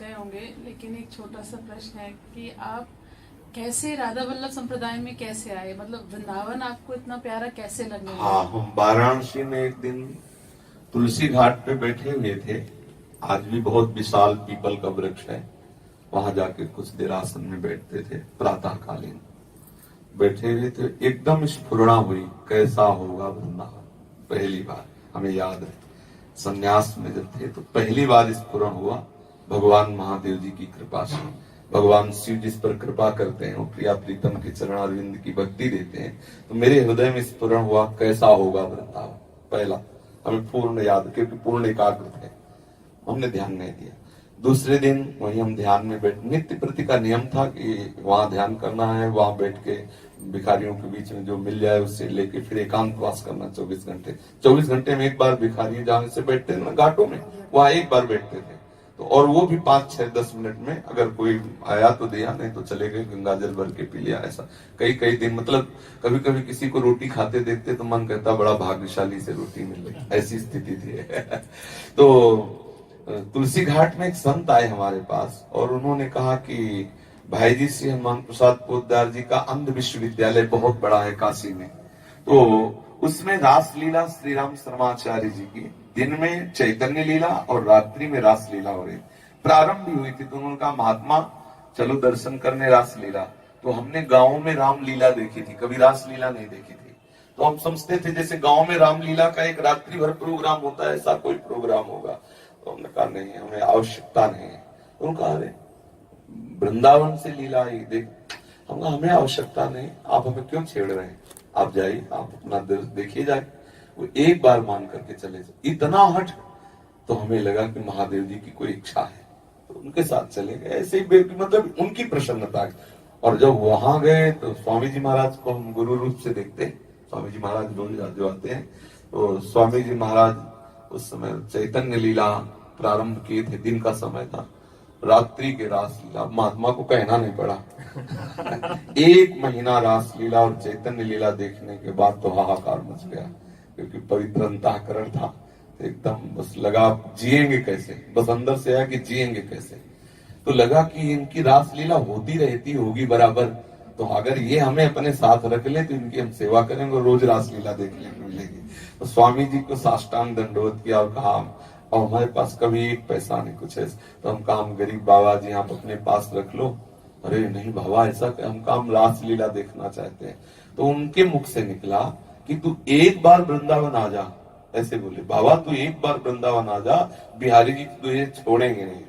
गए होंगे, लेकिन एक छोटा सा प्रश्न है कि आप कैसे राधा वल्लभ संप्रदाय में कैसे आए? मतलब वृंदावन आपको इतना प्यारा कैसे लगने लगा? हाँ, हम वाराणसी में एक दिन तुलसी घाट पे बैठे हुए थे। आज भी बहुत विशाल पीपल का वृक्ष है, वहां जाके कुछ देर आसन में बैठते थे। प्रातःकालीन बैठे हुए थे, एकदम स्फुरणा हुई, कैसा होगा वृंदावन। पहली बार हमें याद है, संन्यास में जब थे तो पहली बार स्फुरण हुआ। भगवान महादेव जी की कृपा से, भगवान शिव जिस पर कृपा करते हैं, वो प्रिया प्रीतम के चरणारविंद की भक्ति देते हैं। तो मेरे हृदय में स्फुरण हुआ, कैसा होगा वृंदावन। पहला हमें पूर्ण याद, क्योंकि पूर्ण एकाग्र थे, हमने ध्यान नहीं दिया। दूसरे दिन वही हम ध्यान में बैठ, नित्य प्रति का नियम था कि वहां ध्यान करना है, वहां बैठ के भिखारियों के बीच में जो मिल जाए उससे लेके फिर एकांतवास करना 24 घंटे। 24 घंटे में एक बार भिखारी जहां से बैठते थे ना घाटों में, वहां एक बार बैठते थे। तो और वो भी 5, 6, 10 मिनट में, अगर कोई आया तो दिया, नहीं तो चले गए, गंगा जल भर के पी लिया। ऐसा कई कई दिन, मतलब कभी कभी किसी को रोटी खाते देखते तो मन कहता बड़ा भाग्यशाली से रोटी मिल रही, ऐसी स्थिति थी। तो तुलसी घाट में एक संत आए हमारे पास और उन्होंने कहा कि भाई जी श्री हनुमान प्रसाद पोद्दार जी का अंध विश्वविद्यालय बहुत बड़ा है काशी में, तो उसमें रासलीला श्री राम शर्माचार्य जी की, दिन में चैतन्य लीला और रात्रि में रासलीला हो रही, प्रारंभ भी हुई थी। तो उन्होंने कहा महात्मा चलो दर्शन करने रासलीला। तो हमने गांव में रामलीला देखी थी, कभी रासलीला नहीं देखी थी। तो हम समझते थे जैसे गांव में रामलीला का एक रात्रि भर प्रोग्राम होता है, ऐसा कोई प्रोग्राम होगा। तो हमने कहा नहीं, हमें आवश्यकता नहीं है। उन्होंने कहा अरे वृंदावन से लीला आई देख। हम कहा हमें आवश्यकता नहीं, आप हमें क्यों छेड़ रहे हैं, आप जाइए, आप अपना देखिए जाए। वो एक बार मान करके चले जाए, इतना हट। तो हमें लगा कि महादेव जी की कोई इच्छा है, तो उनके साथ चले गए। ऐसे ही मतलब उनकी प्रसन्नता। और जब वहां गए तो स्वामी जी महाराज को हम गुरु रूप से देखते हैं। स्वामी जी महाराज रोज जो आते हैं, तो स्वामी जी महाराज उस समय चैतन्य लीला प्रारंभ किए थे, दिन का समय था, रात्रि के रासलीला महात्मा को कहना नहीं पड़ा। 1 महीना रासलीला और चैतन्य लीला देखने के बाद तो हाहाकार मच गया, क्योंकि पवित्र अंतःकरण था। तो एकदम बस लगा जिएंगे कैसे, बस अंदर से आया कि जिएंगे कैसे। तो लगा कि इनकी रासलीला होती रहती होगी बराबर, तो अगर ये हमें अपने साथ रख ले तो इनकी हम सेवा करेंगे, रोज रासलीला देखने को मिलेगी। तो स्वामी जी को साष्टांग दंडवत किया और कहा और हमारे पास कभी 1 पैसा नहीं कुछ है, तो हम काम गरीब बाबा जी आप अपने पास रख लो। अरे नहीं बाबा ऐसा, हम काम रासलीला देखना चाहते हैं। तो उनके मुख से निकला कि तू एक बार वृंदावन आ जा, ऐसे बोले बाबा तू एक बार वृंदावन आ जा, बिहारी जी तुझे छोड़ेंगे नहीं।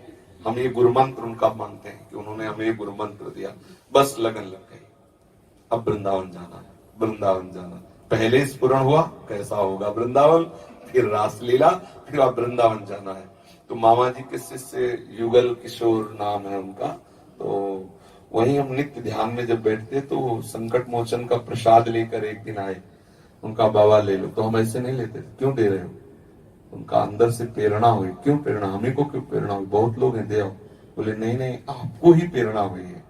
हम ये गुरु मंत्र उनका मानते हैं कि उन्होंने हमें ये गुरु मंत्र दिया, बस लगन लग गई, अब वृंदावन जाना है, वृंदावन जाना। पहले स्फुरण हुआ कैसा होगा वृंदावन, फिर रासलीला, फिर अब वृंदावन जाना है। तो मामा जी के शिष्य युगल किशोर नाम है उनका, तो वहीं हम नित्य ध्यान में जब बैठते तो संकट मोचन का प्रसाद लेकर एक दिन आए। उनका बाबा ले लो, तो हम ऐसे नहीं लेते थे, क्यों दे रहे हो। उनका अंदर से प्रेरणा हुई, क्यों प्रेरणा, हमें को क्यों प्रेरणा हुई, बहुत लोग हैं दे आओ। बोले नहीं नहीं आपको ही प्रेरणा हुई है,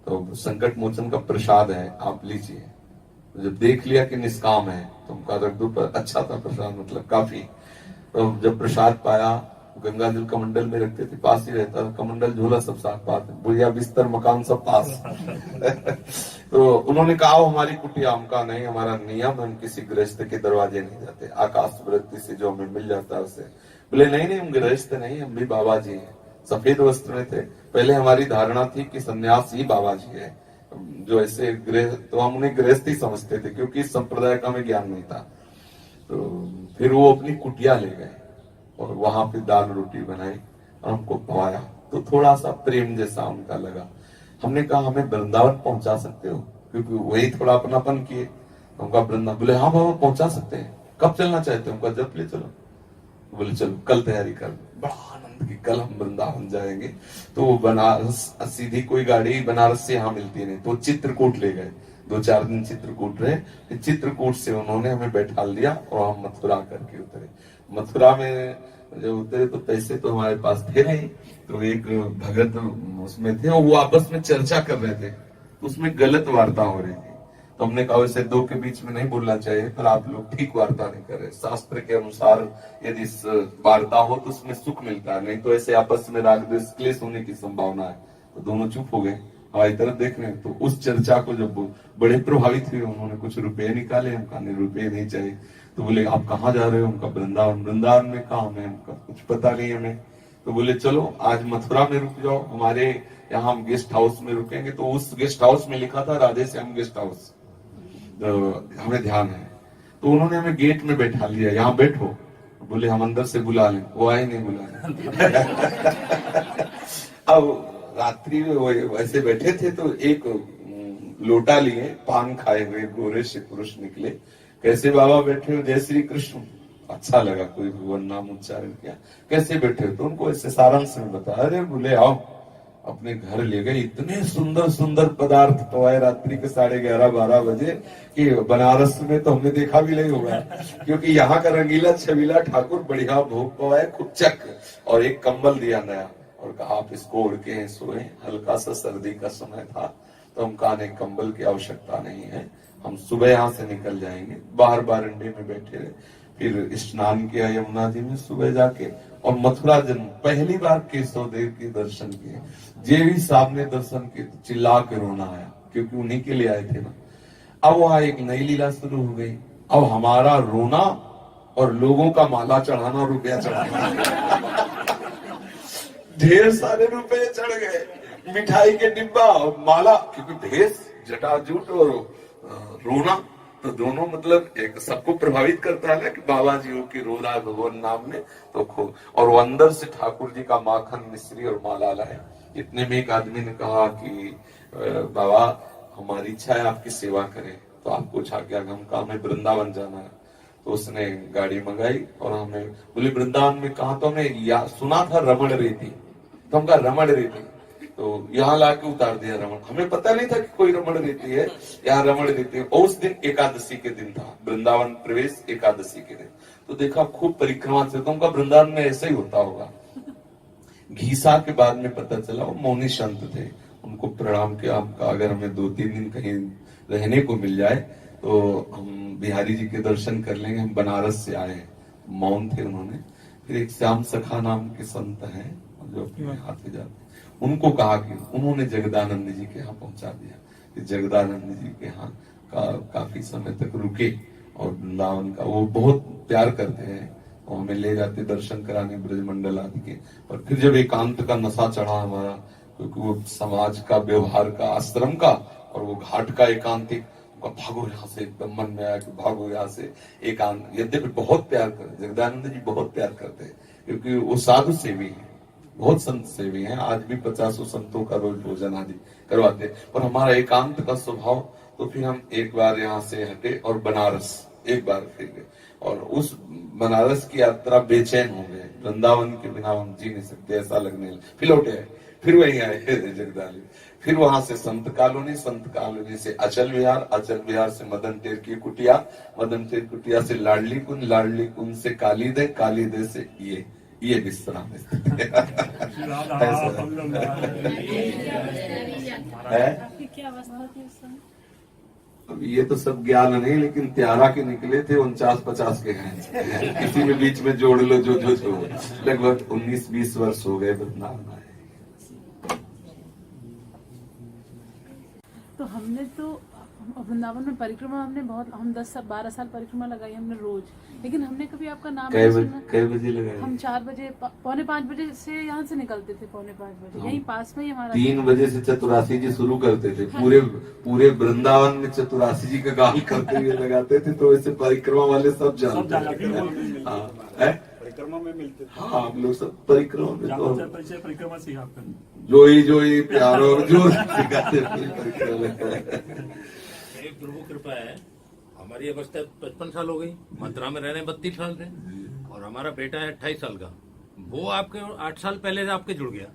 तो संकट मोचन का प्रसाद है आप लीजिए। जब देख लिया कि निष्काम है तो उनका रख दो, पर अच्छा था प्रसाद, मतलब काफी। तो जब प्रसाद पाया, गंगा जल कमंडल में रखते थे, पास ही रहता था कमंडल, झोला सब साथ पास, बुढ़िया बिस्तर मकान सब पास। तो उन्होंने कहा हमारी कुटिया, हम कहा नहीं हमारा नियम, हम किसी गृहस्थ के दरवाजे नहीं जाते, आकाश वृत्ति से जो हमें मिल जाता है उससे। बोले नहीं नहीं हम गृहस्थ नहीं, हम भी बाबा जी हैं। सफेद वस्त्र में थे। पहले हमारी धारणा थी कि सन्यास ही बाबा जी है, जो ऐसे गृह, तो हम उन्हें गृहस्थ ही समझते थे, क्योंकि इस संप्रदाय का हमें ज्ञान नहीं था। तो फिर वो अपनी कुटिया ले गए और वहां पे दाल रोटी बनाई और हमको खवाया। तो थोड़ा सा प्रेम जैसा उनका लगा। हमने कहा हमें वृंदावन पहुंचा सकते हो, क्योंकि वही थोड़ा अपनापन किए। उनका वृंदावन, बोले हाँ बाबा पहुंचा सकते हैं, कब चलना चाहते हो, उनका जब ले चलो। बोले चलो कल तैयारी कर। बड़ा आनंद की कल हम वृंदावन जाएंगे। तो बनारस सीधी कोई गाड़ी बनारस से यहाँ मिलती नहीं, तो चित्रकूट ले गए। 2-4 दिन चित्रकूट रहे। चित्रकूट से उन्होंने हमें बैठा दिया और हम मथुरा करके उतरे। मथुरा में जब उतरे तो पैसे तो हमारे पास थे नहीं, तो एक भगत उसमें थे और वो आपस में चर्चा कर रहे थे, उसमें गलत वार्ता हो रही थी। तो हमने कहा वैसे दो के बीच में नहीं बोलना चाहिए, पर आप लोग ठीक वार्ता नहीं कर रहे। शास्त्र के अनुसार यदि वार्ता हो तो उसमें सुख मिलता है, नहीं तो ऐसे आपस में राग द्वेष क्लेश होने की संभावना है। तो दोनों चुप हो गए, हमारी तरफ देख रहे हैं। तो उस चर्चा को जब बड़े प्रभावित हुए, उन्होंने कुछ रुपए निकाले, हम कहा नहीं रुपए नहीं चाहिए। तो बोले आप कहाँ जा रहे हो? उनका वृंदावन। वृंदावन में काम है, उनका कुछ पता नहीं हमें। तो बोले चलो आज मथुरा में रुक जाओ, हमारे यहाँ हम गेस्ट हाउस में रुकेंगे। तो उस गेस्ट हाउस में लिखा था राधे श्याम गेस्ट हाउस, हमें ध्यान है। तो उन्होंने हमें गेट में बैठा लिया, यहाँ बैठो। बोले हम अंदर से बुला लें, वो आए नहीं बुलाने। अब रात्रि में वो वैसे बैठे थे, तो एक लोटा लिए, पान खाए हुए गोरे से पुरुष निकले। कैसे बाबा बैठे हो? जय श्री कृष्ण। अच्छा लगा, कोई भगवान नाम उच्चारण किया। कैसे बैठे हो? तो उनको ऐसे सारांश में बताया। अरे बोले आओ, अपने घर ले गए। इतने सुंदर सुंदर पदार्थ पवाए रात्रि के 11:30-12 बजे कि बनारस में तो हमने देखा भी नहीं होगा, क्योंकि यहाँ का रंगीला छबीला ठाकुर बढ़िया भोग पवाए, खूब चक, और एक कंबल दिया नया और कहा आप इसको ओढ़ के सोए। हल्का सा सर्दी का समय था, तो हम कहा नहीं, कंबल की आवश्यकता नहीं है, हम सुबह यहाँ से निकल जाएंगे। बाहर बारंडे में बैठे रहे, फिर स्नान किया यमुना जी में सुबह जाके, और मथुरा जन्म पहली बार केशव देव के दर्शन किए। जे भी सामने दर्शन किए तो चिल्ला के रोना आया, क्योंकि उन्हीं के लिए आए थे ना। अब वहां एक नई लीला शुरू हो गई। अब हमारा रोना और लोगों का माला चढ़ाना, रुपया चढ़ाना। ढेर सारे रुपए चढ़ गए, मिठाई के डिब्बा और माला, क्योंकि भेष जटाजूट और रोना तो दोनों मतलब एक सबको प्रभावित करता है ना कि बाबा जी हो की रो रहा है भगवान नाम में। तो खूब, और वो अंदर से ठाकुर जी का माखन मिश्री और माला लाए। इतने में एक आदमी ने कहा कि बाबा हमारी इच्छा है आपकी सेवा करें, तो आपको छा गया, हम कहा हमें वृंदावन जाना है। तो उसने गाड़ी मंगाई और हमें बोले वृंदावन में कहा, तो हमने सुना था रमण रेती, तो हम कहा रमण रेती, तो यहाँ लाके उतार दिया रमण। हमें पता नहीं था कि कोई रमण रेती है, यहाँ रमण रेती है। और उस दिन एकादशी के दिन था, वृंदावन प्रवेश एकादशी के दिन। तो देखा खूब परिक्रमा से, तो उनका वृंदावन में ऐसा ही होता होगा। घीसा के बाद में पता चला वो मौनी संत थे, उनको प्रणाम किया। हमका अगर हमें 2-3 दिन कहीं रहने को मिल जाए तो हम बिहारी जी के दर्शन कर लेंगे, हम बनारस से आए हैं। मौन थे उन्होंने। फिर एक श्याम सखा नाम के संत हैं जो अपने हाथ जाते, उनको कहा कि उन्होंने जगदानंद जी के यहाँ पहुंचा दिया। जगदानंद जी के यहाँ काफी समय तक रुके, और वृंदावन का वो बहुत प्यार करते हैं, और हमें ले जाते दर्शन कराने ब्रजमंडल आदि के। और फिर जब एकांत का नशा चढ़ा हमारा, क्योंकि वो समाज का व्यवहार का, आश्रम का, और वो घाट का एकांतिक, भागो यहाँ से, एकदम मन में आया कि भागो यहाँ से एकांत। यद्यपि बहुत प्यार करते जगदानंद जी, बहुत प्यार करते हैं, क्योंकि वो साधु सेवी है, बहुत संत सेवी हैं। आज भी 50 संतों का रोज भोजन आदि करवाते। और हमारा एकांत का स्वभाव, तो फिर हम एक बार यहाँ से हटे और बनारस एक बार फिर गए, और उस बनारस की यात्रा बेचैन हो गए। वृंदावन के बिना हम जी नहीं सकते, ऐसा लगने लगा। फिर लौटे आए, फिर वहीं आए जगदाली। फिर वहां से संत कॉलोनी से अचल विहार से मदन टेर की कुटिया, मदन टेर कुटिया से लाडली कुंज से कालीदे से ये विश्राम है। क्या अवस्था थी उस समय? अब ये तो सब ज्ञान नहीं, लेकिन 13 के निकले थे, 49-50 के हैं। किसी में बीच में जोड़ लो जो लगभग 19-20 वर्ष हो गए वृंदावन आए। तो हमने तो वृंदावन में परिक्रमा हमने बहुत, हम 10-12 साल परिक्रमा लगाई हमने रोज, लेकिन हमने कभी आपका नाम नहीं सुना। कई बजे लगाए? हम 4 बजे, 4:45 बजे से यहाँ से निकलते थे, 4:45 बजे, यहीं पास में ही हमारा। 3 बजे से चतुरासी जी शुरू करते थे। पूरे वृंदावन में चतुरासी जी का गान करते हुए लगाते थे। तो ऐसे परिक्रमा वाले सब जानते हैं, परिक्रमा में मिलते थे। हाँ, आप लोग सब परिक्रमा में, तो परिक्रमा से जोई प्यारो जो प्रभु कृपा है। हमारी अवस्था 55 साल हो गई, मथुरा में रहने 32 साल थे, और हमारा बेटा है 28 साल का। वो आपके 8 साल पहले से आपके जुड़ गया,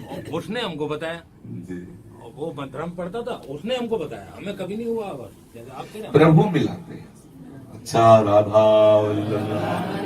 और उसने हमको बताया। और वो मथुरा में पढ़ता था, उसने हमको बताया, हमें कभी नहीं हुआ। बस जैसे आपके प्रभु मिलाते हैं। अच्छा, राधा